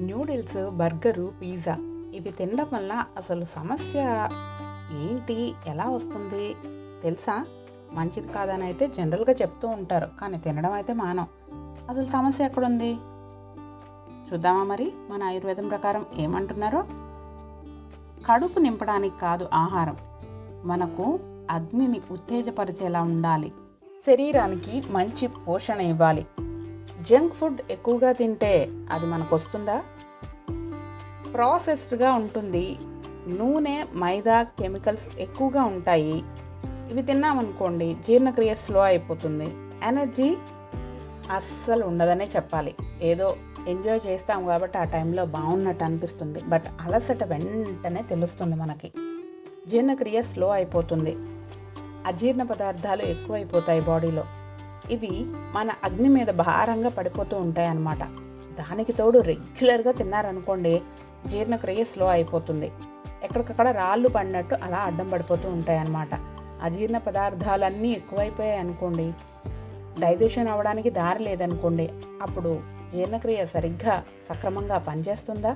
Noodles, burger, pizza ఇవి తినడం వల్ల అసలు సమస్య ఏంటి, ఎలా వస్తుంది తెలుసా? మంచిది కాదని అయితే జనరల్గా చెప్తూ ఉంటారు, కానీ తినడం అయితే మానం. అసలు సమస్య ఎక్కడుంది చూద్దామా? మరి మన ఆయుర్వేదం ప్రకారం ఏమంటున్నారో. కడుపు నింపడానికి కాదు ఆహారం, మనకు అగ్నిని ఉత్తేజపరిచేలా ఉండాలి, శరీరానికి మంచి పోషణ ఇవ్వాలి. జంక్ ఫుడ్ ఎక్కువగా తింటే అది మనకు వస్తుందా? ప్రాసెస్డ్గా ఉంటుంది, నూనె, మైదా, కెమికల్స్ ఎక్కువగా ఉంటాయి. ఇవి తిన్నామనుకోండి జీర్ణక్రియ స్లో అయిపోతుంది, ఎనర్జీ అస్సలు ఉండదనే చెప్పాలి. ఏదో ఎంజాయ్ చేస్తాం కాబట్టి ఆ టైంలో బాగున్నట్టు అనిపిస్తుంది, బట్ అలసట వెంటనే తెలుస్తుంది మనకి. జీర్ణక్రియ స్లో అయిపోతుంది, అజీర్ణ పదార్థాలు ఎక్కువైపోతాయి బాడీలో. ఇవి మన అగ్ని మీద భారంగా పడిపోతూ ఉంటాయి అన్నమాట. దానికి తోడు రెగ్యులర్గా తిన్నారనుకోండి జీర్ణక్రియ స్లో అయిపోతుంది, ఎక్కడికక్కడ రాళ్ళు పడినట్టు అలా అడ్డం పడిపోతూ ఉంటాయి అన్నమాట. అజీర్ణ పదార్థాలన్నీ ఎక్కువైపోయాయి అనుకోండి, డైజెషన్ అవ్వడానికి దారి లేదనుకోండి, అప్పుడు జీర్ణక్రియ సరిగ్గా సక్రమంగా పనిచేస్తుందా?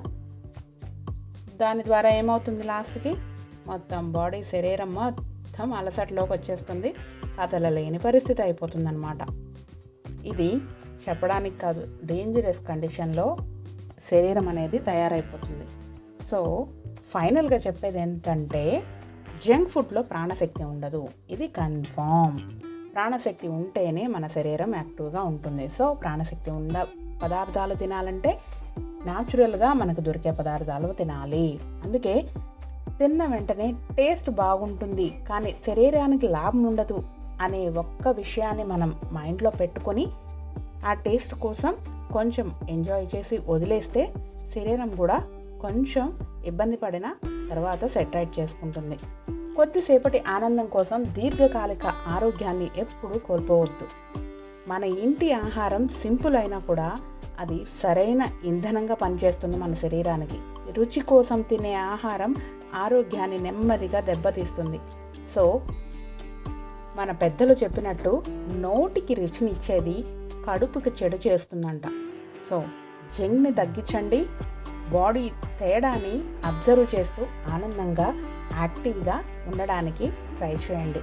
దాని ద్వారా ఏమవుతుంది, లాస్ట్కి మొత్తం బాడీ, శరీరం మొత్తం అలసటలోకి వచ్చేస్తుంది, కదలలేని పరిస్థితి అయిపోతుందన్నమాట. ఇది చెప్పడానికి కాదు, డేంజరస్ కండిషన్లో శరీరం అనేది తయారైపోతుంది. సో ఫైనల్గా చెప్పేది ఏంటంటే, జంక్ ఫుడ్లో ప్రాణశక్తి ఉండదు, ఇది కన్ఫామ్. ప్రాణశక్తి ఉంటేనే మన శరీరం యాక్టివ్గా ఉంటుంది. సో ప్రాణశక్తి ఉన్న పదార్థాలు తినాలంటే న్యాచురల్గా మనకు దొరికే పదార్థాలు తినాలి. అందుకే తిన్న వెంటనే టేస్ట్ బాగుంటుంది కానీ శరీరానికి లాభం ఉండదు అనే ఒక్క విషయాన్ని మనం మైండ్లో పెట్టుకొని ఆ టేస్ట్ కోసం కొంచెం ఎంజాయ్ చేసి వదిలేస్తే శరీరం కూడా కొంచెం ఇబ్బంది పడిన తర్వాత సెట్ రైట్ చేసుకుంటుంది. కొద్దిసేపటి ఆనందం కోసం దీర్ఘకాలిక ఆరోగ్యాన్ని ఎప్పుడూ కోల్పోవద్దు. మన ఇంటి ఆహారం సింపుల్ అయినా కూడా అది సరైన ఇంధనంగా పనిచేస్తుంది మన శరీరానికి. రుచి కోసం తినే ఆహారం ఆరోగ్యాన్ని నెమ్మదిగా దెబ్బతీస్తుంది. సో మన పెద్దలు చెప్పినట్టు నోటికి రుచినిచ్చేది కడుపుకి చెడు చేస్తుందంట. సో జంక్ని తగ్గించండి, బాడీ తేడాని అబ్జర్వ్ చేస్తూ ఆనందంగా యాక్టివ్గా ఉండడానికి ట్రై చేయండి.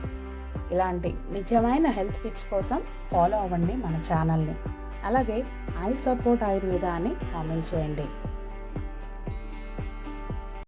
ఇలాంటి నిజమైన హెల్త్ టిప్స్ కోసం ఫాలో అవ్వండి మన ఛానల్ని. అలాగే ఐ సపోర్ట్ ఆయుర్వేద అని కామెంట్ చేయండి.